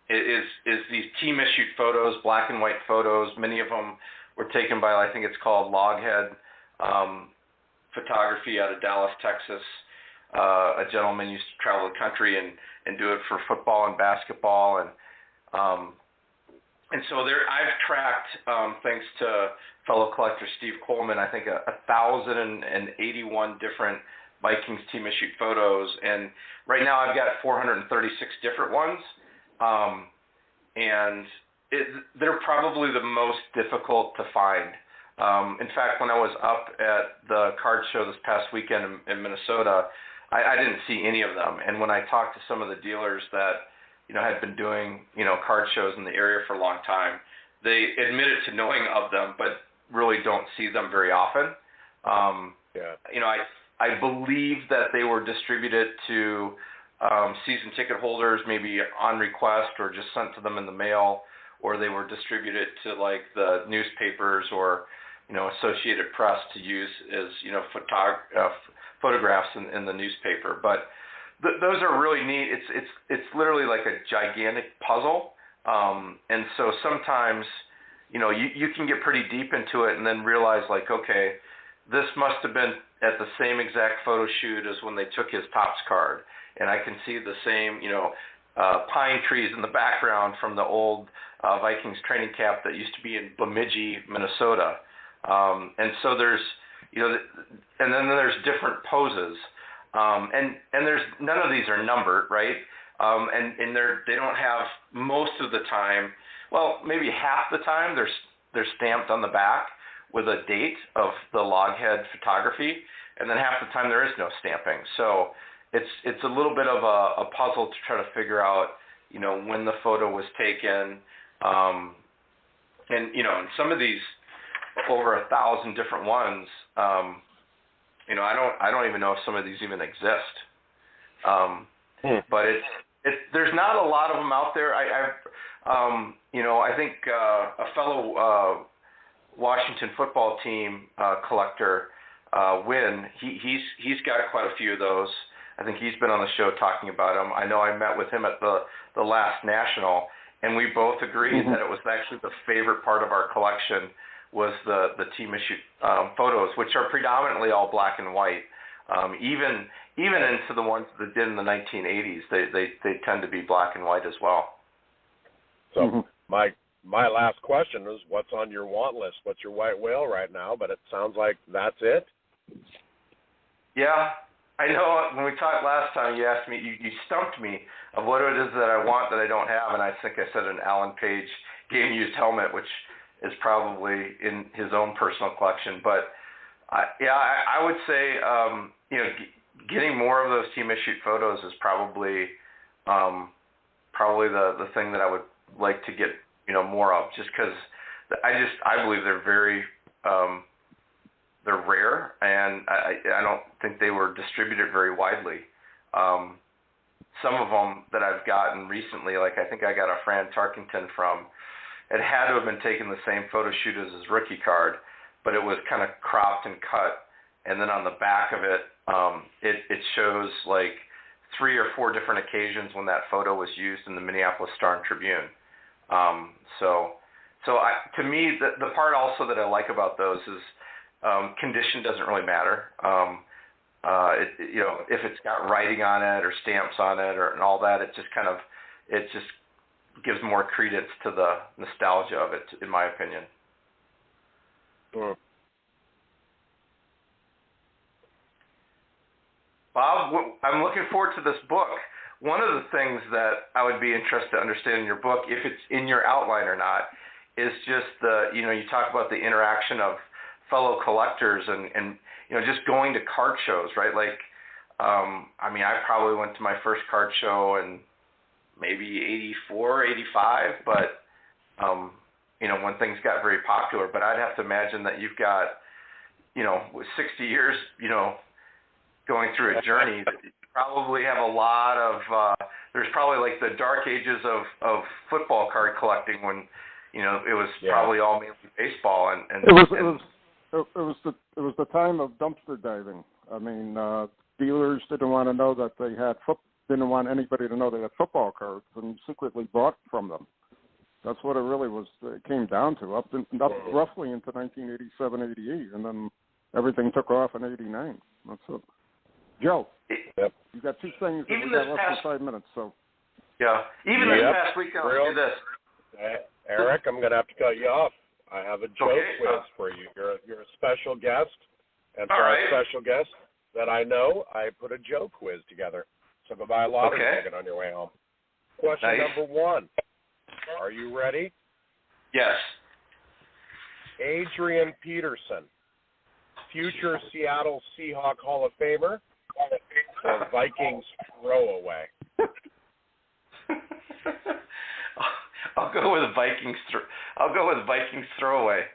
Is these team issued photos, black and white photos. Many of them were taken by, I think it's called Loghead Photography out of Dallas, Texas. A gentleman used to travel the country and do it for football and basketball, and so I've tracked, thanks to fellow collector Steve Coleman, I think 1,081 different Vikings team issued photos, and right now I've got 436 different ones, and they're probably the most difficult to find. In fact, when I was up at the card show this past weekend in Minnesota, I didn't see any of them. And when I talked to some of the dealers that had been doing card shows in the area for a long time, they admitted to knowing of them, but really don't see them very often. I believe that they were distributed to season ticket holders, maybe on request or just sent to them in the mail, or they were distributed to the newspapers or Associated Press to use as photographs in the newspaper. But those are really neat. It's literally like a gigantic puzzle, and so sometimes you can get pretty deep into it and then realize okay, this must have been at the same exact photo shoot as when they took his Topps card, and I can see the same pine trees in the background from the old Vikings training camp that used to be in Bemidji, Minnesota. And so there's, and then there's different poses, and there's none of these are numbered, right? And they don't have, most of the time, well, maybe half the time they're stamped on the back with a date of the Loghead Photography, and then half the time there is no stamping. So it's a little bit of a puzzle to try to figure out, when the photo was taken, and some of these over 1,000 different ones, I don't even know if some of these even exist. But there's not a lot of them out there. I think a fellow Washington football team collector, Wynn, he's got quite a few of those. I think he's been on the show talking about them. I know I met with him at the last National, and we both agreed that it was actually the favorite part of our collection was the team issued photos, which are predominantly all black and white. Even into the ones that did in the 1980s, they tend to be black and white as well. So my last question is, what's on your want list? What's your white whale right now? But it sounds like that's it. Yeah, I know. When we talked last time, you asked me, you stumped me of what it is that I want that I don't have, and I think I said an Alan Page game-used helmet, which is probably in his own personal collection. But I would say, getting more of those team-issued photos is probably the thing that I would like to get more of, just because I believe they're very they're rare, and I don't think they were distributed very widely. Some of them that I've gotten recently, like I think I got a Fran Tarkenton from, it had to have been taken the same photo shoot as his rookie card, but it was kind of cropped and cut, and then on the back of it, it shows like 3 or 4 different occasions when that photo was used in the Minneapolis Star and Tribune. To me, the part also that I like about those is condition doesn't really matter. If it's got writing on it or stamps on it and all that, it just gives more credence to the nostalgia of it, in my opinion. Bob, I'm looking forward to this book. One of the things that I would be interested to understand in your book, if it's in your outline or not, is just you talk about the interaction of fellow collectors and just going to card shows, right? Like, I probably went to my first card show in maybe 84, 85, but, when things got very popular. But I'd have to imagine that you've got, with 60 years, going through a journey, you probably have a lot of, there's probably like the dark ages of football card collecting when, it was probably all mainly baseball. And It was the time of dumpster diving. Dealers didn't want to know that they had didn't want anybody to know they had football cards, and secretly bought from them. That's what it really was. It came down to up roughly into 1987, 88, and then everything took off in 89. That's it. Joe, you got 2 things. We got less than 5 minutes, so. Yeah. Even this past weekend, I'll do this. Eric, I'm going to have to cut you off. I have a joke quiz for you. You're a special guest, and for a special guest that I know, I put a joke quiz together. So go buy a lottery ticket on your way home. Question number 1. Are you ready? Yes. Adrian Peterson, future Seattle Seahawk Hall of Famer, or Vikings throwaway? I'll go with Vikings throwaway.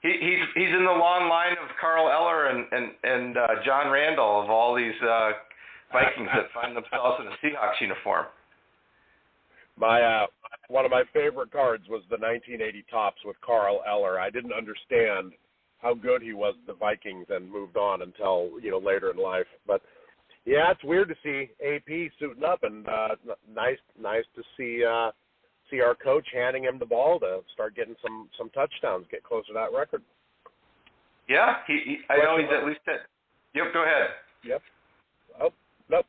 He's in the long line of Carl Eller and John Randall of all these Vikings that find themselves in a Seahawks uniform. One of my favorite cards was the 1980 Topps with Carl Eller. I didn't understand how good he was with the Vikings and moved on until later in life. But yeah, it's weird to see AP suiting up, and nice to see our coach handing him the ball to start getting some touchdowns, get closer to that record. Yeah, I know he's at least at. Yep, go ahead. Yep. Oh, nope.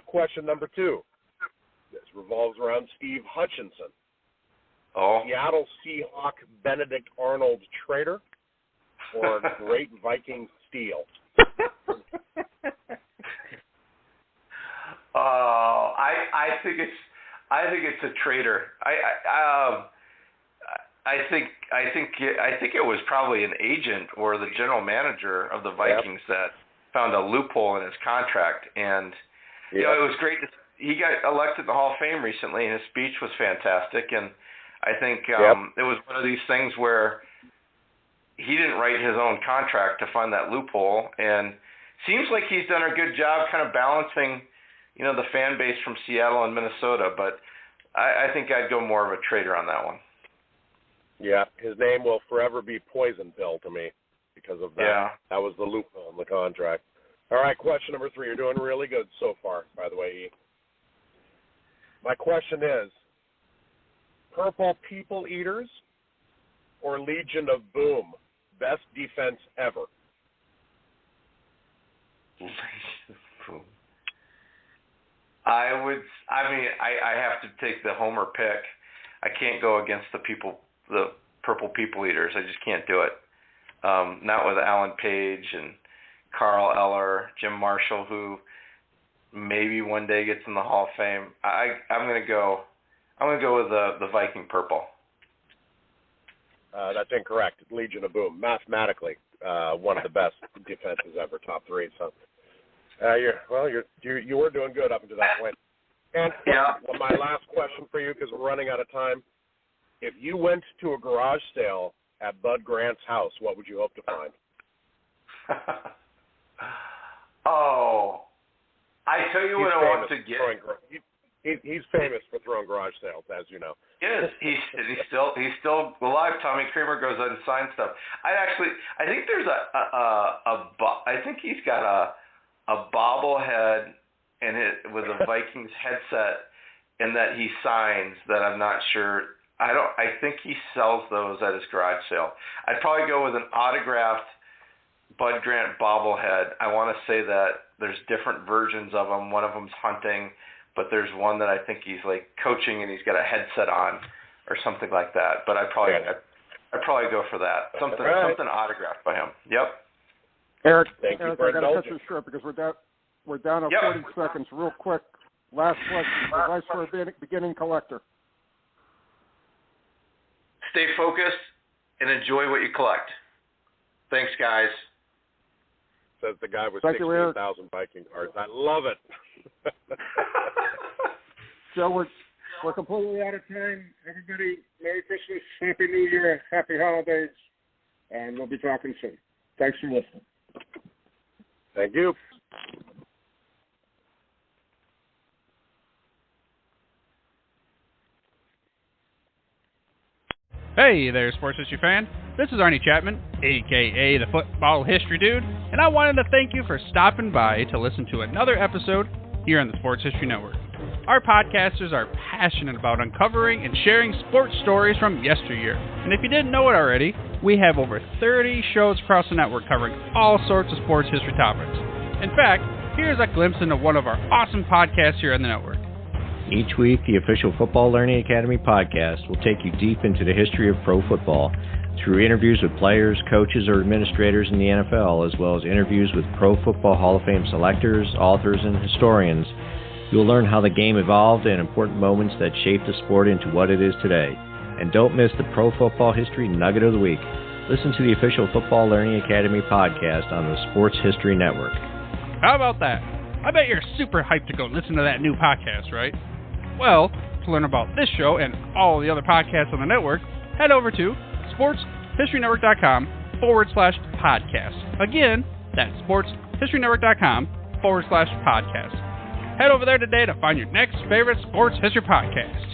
Question number 2. This revolves around Steve Hutchinson. Oh. Seattle Seahawk Benedict Arnold traitor, or Great Viking steal? I think it's a traitor. I think it was probably an agent or the general manager of the Vikings that found a loophole in his contract, and it was great. He got elected to the Hall of Fame recently, and his speech was fantastic. And I think it was one of these things where he didn't write his own contract to find that loophole, and seems like he's done a good job kind of balancing, the fan base from Seattle and Minnesota. But I think I'd go more of a traitor on that one. Yeah, his name will forever be Poison Pill to me because of that. Yeah. That was the loophole in the contract. All right, question number 3. You're doing really good so far, by the way, E. My question is, Purple People Eaters or Legion of Boom? Best defense ever. I have to take the homer pick. I can't go against the purple people eaters. I just can't do it. Not with Alan Page and Carl Eller, Jim Marshall, who maybe one day gets in the Hall of Fame. I'm gonna go with the Viking purple. That's incorrect. Legion of Boom, mathematically, one of the best defenses ever, top 3. So, you were doing good up until that point. And well, my last question for you, because we're running out of time. If you went to a garage sale at Bud Grant's house, what would you hope to find? Oh, I tell you what I want to get. He's famous for throwing garage sales, as you know. Yes, he's still alive. Tommy Kramer goes out and signs stuff. I think there's I think he's got a bobblehead with a Vikings headset, and that he signs that I'm not sure. I think he sells those at his garage sale. I'd probably go with an autographed Bud Grant bobblehead. I want to say that there's different versions of them. One of them's hunting, but there's one that I think he's like coaching and he's got a headset on or something like that. But I'd probably go for that. Something autographed by him. Yep. Eric, thank you I for got to cut you short because we're down to 40 seconds. Real quick, last question. Advice for a beginning collector. Stay focused and enjoy what you collect. Thanks, guys. Says the guy with 16,000 Viking cards. I love it. Joe, we're completely out of time. Everybody, Merry Christmas, Happy New Year, Happy Holidays, and we'll be talking soon. Thanks for listening. Thank you. Hey there, sports history fan. This is Arnie Chapman, a.k.a. the Football History Dude, and I wanted to thank you for stopping by to listen to another episode here on the Sports History Network. Our podcasters are passionate about uncovering and sharing sports stories from yesteryear. And if you didn't know it already, we have over 30 shows across the network covering all sorts of sports history topics. In fact, here's a glimpse into one of our awesome podcasts here on the network. Each week, the official Football Learning Academy podcast will take you deep into the history of pro football through interviews with players, coaches, or administrators in the NFL, as well as interviews with Pro Football Hall of Fame selectors, authors, and historians. You'll learn how the game evolved and important moments that shaped the sport into what it is today. And don't miss the Pro Football History Nugget of the Week. Listen to the official Football Learning Academy podcast on the Sports History Network. How about that? I bet you're super hyped to go listen to that new podcast, right? Well, to learn about this show and all the other podcasts on the network, head over to sportshistorynetwork.com/podcast. Again, that's sportshistorynetwork.com/podcast. Head over there today to find your next favorite sports history podcast.